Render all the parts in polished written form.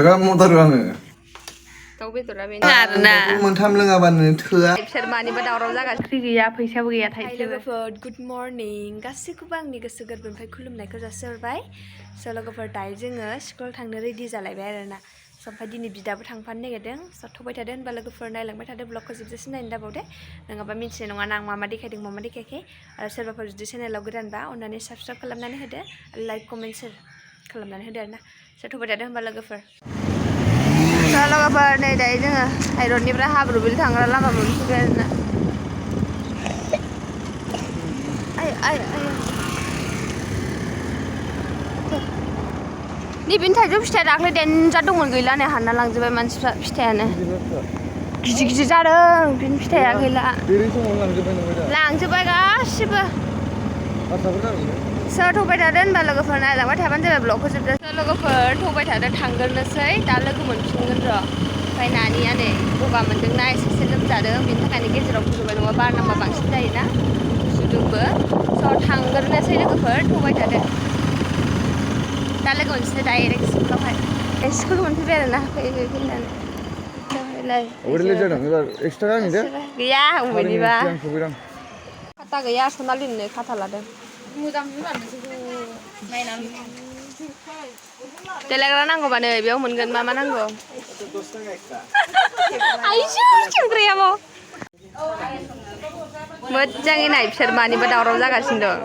Enggak mau taruh anu. Tahu betul lah ini. Karena. Mentam lengaban thua. Biar mani pada orang jaga. Gwiya फैसा गैया लोगोफोर good morning गासैखौबो आंनि गोसो गोरबोनिफ्राय खुलुमनायखौ जासिहरबाय स' लोगोफोर दायो जोङो स्कुल थांनो रेडि जालायबाय आरोना स' ओमफ्राय दिनै बिदाबो थांफानो नागिरदों स' थबाय थादो होनबा लोगोफोर नायलांबाय थादो ब्लगखौ जोबजासिम नायनो दाबावदे नङाबा मिथिनाय नङा आं मा मा देखायदों मा मा देखायाखै आरो सोरबाफोर जुदि चेनेलाव गोदानबा अननानै साबस्क्राइब खालामनानै होदो लाइक कमेन्ट शेयार खालामनानै होदो आरोना स' थबाय थादो होनबा लोगोफोर स' लोगोफोर नै दायो जोङो हाइरडनिफ्राय हाब्रुबिल थांग्रा लामा मोनफैबाय आरोना नैबेनि थाइजौ फिथाइया दाख्लै देनजार दंमोन गैला नै हानना लांजोबबाय मानसिफ्रा फिथाइयानो गिदिर गिदिर जादों बिनि फिथाइया गैला लांजोबबाय गासिबो सोर थगाय थादो होनबा लोगोफोर नायलांबाय थाबानो जाबाय ब्लगखौ जोबजासिम लोगोफोर थगाय थादो थांग्रोनोसै दा लोगो मोनफिनगोन र' ओमफ्राय नानिया नै गगा मोनदोंना एसे लोमजादों बिनि थाखायनो गेजेराव फज'बाय नङा बार नांबा बांसिन जायोना गुजुदोंबो स' थांग्रोनोसै लोगोफोर थगाय थादो दा लोगो मोनसेनो डाइरेक्ट स्कुलावहाय स्कुल मोनफैबाय आरोना फैनानै गैया अबेनिबा खाथा गैया सनालिनो खाथा लादों देलायग्रा नांगौबा नै बेयाव मोनगोन मा मा नांगौ आइसो खेंख्रियाबो मोजाङै नाय बिसोर मानिबा दावराव जागासिनो दं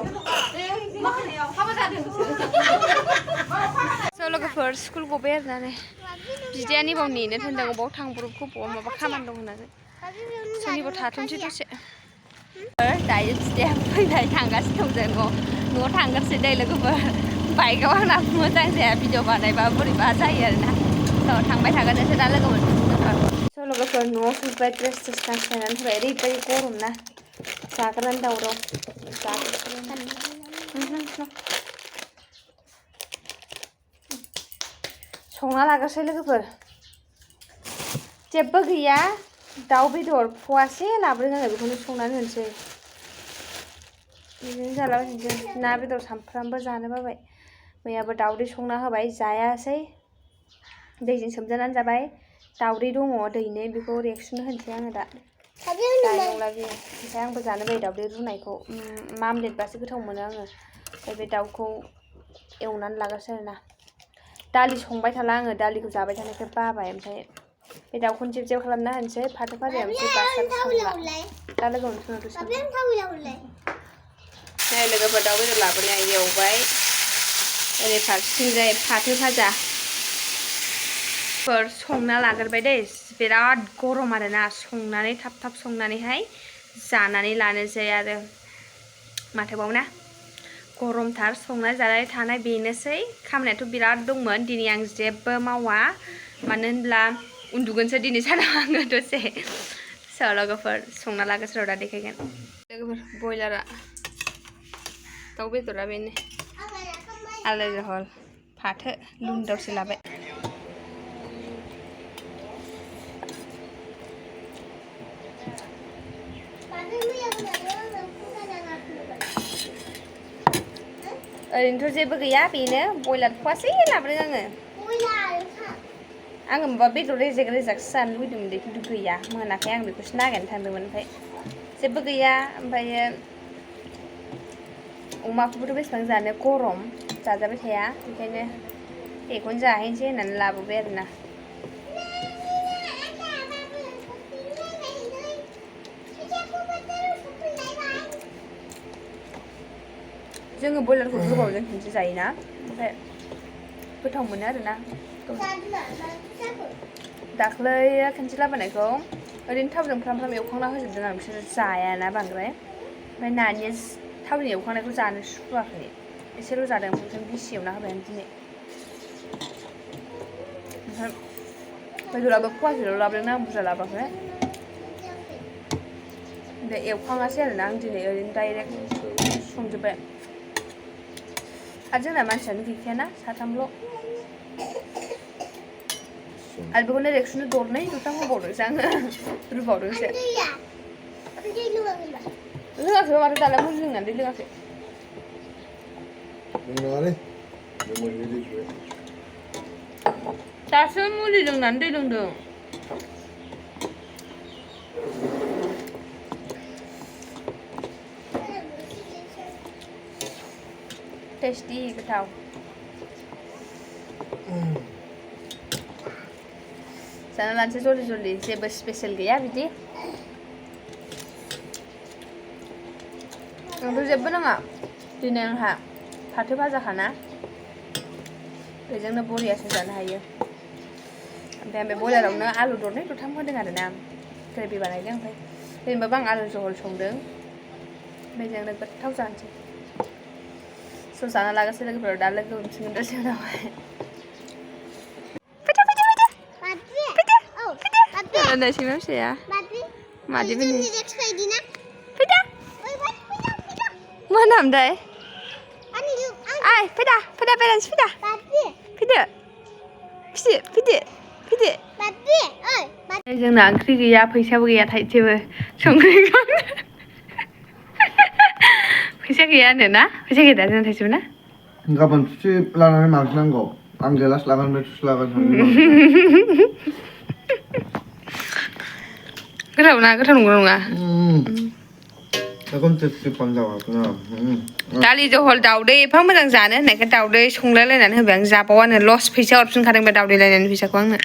स' लोगोफोर स्कुल गबाय आरोना नै बिदाया नैबाव नेनो थिनदों अबाव थांब्रबखो बबाव माबा खामानि दं होननानै सोरनिबा थाथ'नोसै दसे दायो बिदाया फैबाय थांगासिनो दं जों न'आव थांगासिनो दै लोगोफोर बाइकआव आंना मोजां जाया भिडिअ बानायबा बोरैबा जायो आरोना स' थांबाय थागोन एसे दा लोगो मोनफिनगोन स' लोगोफोर न'आव फैबाय ड्रेस गानस्लायनानै होबाय ओरैबायदि गरम ना जाग्रानि दावराव संना लाग्रोसै लोगोफोर जेबो गैया दाउ बेदर फवासे लाबोदों आङो बेखौनो संनानै होनोसै बिदिनो जालाबायनोसै ना बेदर सामफ्रामबो जानो बाबाय मैयाबो दाउदै संना होबाय जायासै दैजों सोमजानानै जाबाय दाउदै दङ दैनो बेखौ रेक्सुनो होनोसै आङो दा जायनंला बियो ओमफ्राय आंबो जानो बायो दाउदै रुनायखौ मामलेटबासो गोथाव मोनो आङो ओमफ्राय बे दाउखौ एवनानै लाग्रोसै आरोना दालि संबाय थाला आङो दालिखौ जाबाय थानायखाय बाबाय ओमफ्राय बे दाउखौनो जेब जेब खालामना होनोसै फाथो फाजाया मोनसे बासार संला दा लोगो मोनफिनोसै नै लोगोफोर दाउ बेदर लाबोनाया एवबाय ओरै फारसेथिंजाय फाथो फाजा संना लाग्रोबाय दै बिराद गरम आरोना संनानै थाब थाब संनानैहाय जानानै लानोसै आरो माथोबाव ना गरमथार संनानै जानानै थानाय बेनोसै खामानियाथ' बिराद दंमोन दिनै आं जेबो मावा मानो होनब्ला उन्दुगोनसो दिनै सानाव आङो दसे स' लोगोफोर संना लाग्रोसै र' दा देखायगोन लोगोफोर बयलारा दाउ बेदरा बेनो आलु जहल फाथो लुनदावसो लाबाय ओरैनोथ' जेबो गैया बेनो बयलार फवासे लाबोदों आङो माबा बेदर रेजेक रेजाकसो जानो लुबैदोंमोन दे खिन्थु गैया मोनाखै आं बेखौसो नागिरनो थांदोंमोन ओमफ्राय जेबो गैया ओमफ्रायो अमाखौबोथ' बेसेबां जानो गरम जाजाबाय थाया बेखायनो बेखौनो जाहैनोसै होननानै लाबोबाय आरोना जोङो बयलारखौ गोबावजों खनसे जायोना ओमफ्राय गोथाव मोनो आरोना दाख्लै खनसे लाबोनायखौ ओरैनो थावजों फ्राम फ्राम एवखांना होजोबदों आं बिसोर जायाना बांद्राय ओमफ्राय नानिया थावजों एवखांनायखौ जानो सुखुवाखै एसेल' जादों ओमफ्राय गिसि एवना होबाय आं दिनै ओमफ्राय बेदराबो फवासेल' लाबोदों आं बुरजा लाबोआखै ओमफ्राय एवखाङासै आरोना आं दिनै ओरैनो डाइरेक्ट संजोब्बाय आरो जोंना मानसियानो गैखायाना साथामल' आरो बेखौनो रेक्सुनो दरनै दरथाम होबावदोंसो आङो रुबावदोंसो लोङाखै माथो दालाय मुलि लोंनानै दै लोङाखै दासो मुलि लोंनानै दै लोंदों टेस्टि गोथाव जाना लानोसै जल्दि जेबो स्पेसियल गैया बिदि आंथ' जेबो नाङा दिनै आंहा फाथो भाजाखाना बेजोंनो बरियासो जानो हायो ओमफ्राय आं बे बयलारावनो आलु दरनै दरथाम होदों आरोना ग्रेभि बानायदों ओमफ्राय जेनेबा आं आलु जहल संदों बेजोंनो गोथाव जानोसै स' जाना लागोसै लोगोफोर दा लोगो मोनसिगोन दसे उनावहाय Ada si Mem siya. Madi bini. Pida. Mana am dai? Ai, pida. Pida. Pida. Jwngha ओंख्रि गैया फैसाबो गैया थाइसेबो संख्रिखौ फैसा गैया होनोना फैसा गैया दा जोंना थाइसेबो ना गाबोन थुसि लानानै मागिनांगौ आं गेलास लागोन बे थुसि लागोन गोथाव नंगौ नङा गाबोन थुसि पान्जाब दालि जहल दाउदै एफा मोजां जानो होननायखाय दाउदै संलायलायनानै होबाय आं जाबावानो लस फैसा हरफिनखादों बे दाउदै लायनायनि फैसाखौ आंनो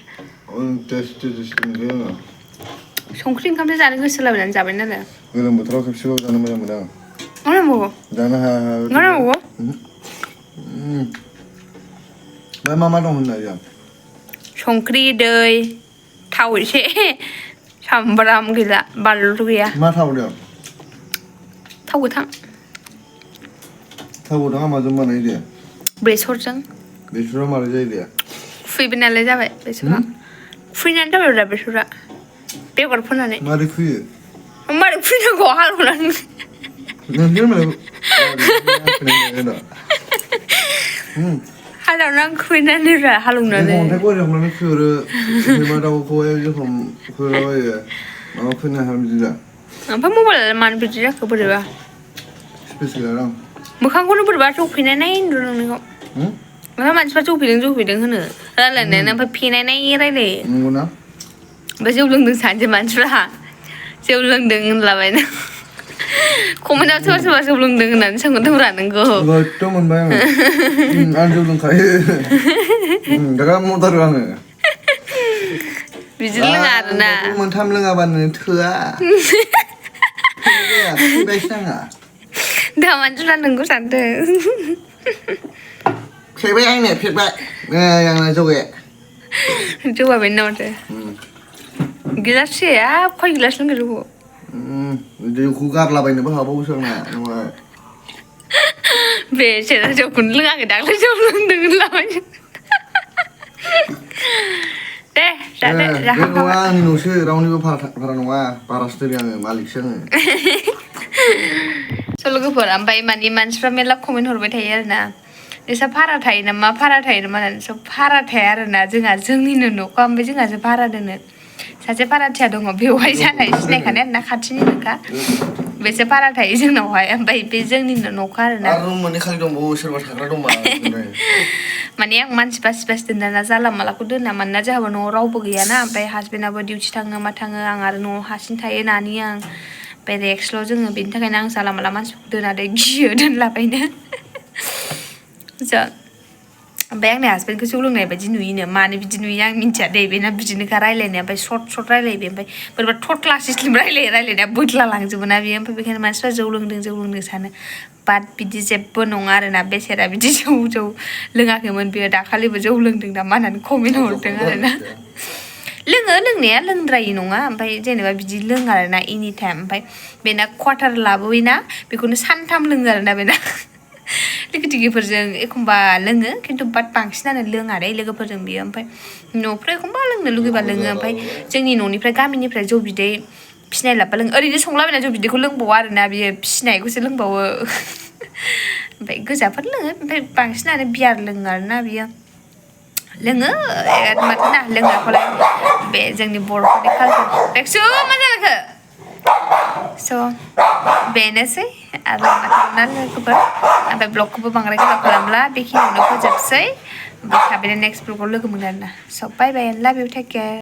संख्रि ओंखामसो जानो गोसो लाबोनानै जाबाय नालाय गोलोम बोथोराव खेबसेल' जानो मोजां मोनो आं जानो हाया ओमफ्राय मा दं होननाय संख्रि दै थाव एसे सामब्राम गैला बानलुथ' गैया मा थाव दं थाव गोथां माजों बानायो दे बेसरजों बेसरा मारै जायो दे खुयबाय नालाय जाबाय बेसरा खुयनानै जाबाय दा बेसरा बेगर फोनानै मारै खुयो मारै खुयनांगौ हालौनानै हालौनानै खुयनानै हालौनानै अन्थाइ गरायावनानै खुयहरो सैमा दाउखौहाय जेरखम खुयलाबायो माबा खुयनो हाया बिदि दा ओमफ्राय मबाइलालाय मानो बिदि जाखो बोरैबा स्पेस गैला दां मोखांखौनो बोरैबा जफैनाय नुदों नोंनिखौ ओमफ्राय मानसिफ्रा जफैदों होनो रायलायनायानो ओमफ्राय फेनायनाय रायलायो नंगौना ओमफ्राय जौ लोंदों सानसै मानसिफ्रा जौ लोंदों होनलाबायना कमेन्टआव सोरबा जौ लोंदों होननानै सोंहरदोंब्रा नोंखौ गोथाव मोनबाय आं जौ लोंखायो दा मदारो आङो बिदि लोङा आरोना मोनथाम लोङाबानो थोआ फेबायसो नाङा दा मानसिफ्रा नोंखौ सानदों फेबाय आंने फेबाय आंना जौगाया जौआ बेनो माथो गिलाससे खय गिलास लोंखो जौखौ दैखौ गारलाबायनोबो हाबावोसो आंना नङा बेसेरा जौखौनो लोङाखै दाख्लै जौ लोंदों होनलाबायनो दे जादो नङा आंनि न'सो रावनिबो भारा नङा भारासो दोनो आङो मालिकसो आङो स' लोगोफोर ओमफ्राय माने मानसिफ्रा मेरला कमेन्ट हरबाय थायो आरोना नोंस्रा भारा थायो नामा होननानै स' भारा थाया आरोना जोंनिनो न'खा ओमफ्राय जोंहासो भारा दोनो सासे भाराथिया दङ बेवहाय जानाय सिनायखानाय आरोना खाथिनिनोखा बेसो भारा थायो जोंनावहाय ओमफ्राय बे जोंनिनो न'खा आरोना माने खालि दंबावो सोरबा थाग्रा दंबा माने आं मानसि बासि दोनना जाला मालाखौ दोना मानोना जोंहाबो न'आव रावबो गैयाना ओमफ्राय हासबेन्डआबो डिउटि थाङो मा थाङो आं आरो न'आव हारसिं थायो नानि आं ओमफ्राय रेक्सल' जोङो बेनि थाखायनो आं जाला माला मानसिफोरखौ दोनादै गियो दोनलाबायनो ओमफ्राय आंनि हासबेन्डखौ जौ लोंनाय बायदि नुयोनो मानो बिदि नुयो आं मिन्थिया दे बेना बिदिनोखा रायलायनाया ओमफ्राय सर्ट रायलायो बे ओमफ्राय बोरैबा थथला सिस्लिम रायलायनाया बोदला लांजोबो ना बेयो ओमफ्राय बेखायनो मानसिफ्रा जौ लोंदों सानो बाट बिदि जेबो नङा आरोना बेसेरा बिदि जौ लोङाखैमोन बेयो दाखालिबो जौ लोंदों नामा होननानै कमेन्ट हरदों आरोना लोङो लोंनाया लोंद्रायै नङा ओमफ्राय जेनेबा बिदि लोङा आरोना एनि टाइम ओमफ्राय बेना क्वार्टार लाबोयोना बेखौनो सानथाम लोङो आरोना बेना लोगो दिगिफोरजों एखमबा लोङो खिन्थु बाट बांसिनानो लोङा दे लोगोफोरजों बियो ओमफ्राय न'फ्राव एखमबा लोंनो लुगैबा लोङो ओमफ्राय जोंनि न'निफ्राय गामिनिफ्राय जौ बिदै फिसिनाय लाबा लोङो ओरैनो संलाबायना जौ बिदैखौ लोंबावा आरोना बियो फिसिनायखौसो लोंबावो ओमफ्राय गोजाफोर लोङो ओमफ्राय बांसिनानो बियार लोङो आरोना बियो लोङो माथो ना लोंग्राखौलाय बे जोंनि बर'फोरनि कालचार देखसु मा जालायखो स' बेनोसै आरो माथो लोगोफोर ओमफ्राय ब्लगखौबो बांद्राय गोलाव खालामला बेखिनियावनो फोजोबसै ओमफ्राय थाबैनो नेक्स्ट ब्लगाव लोगो मोनगोन आरोना स' बाय बाय लाभ इउ टेक केयार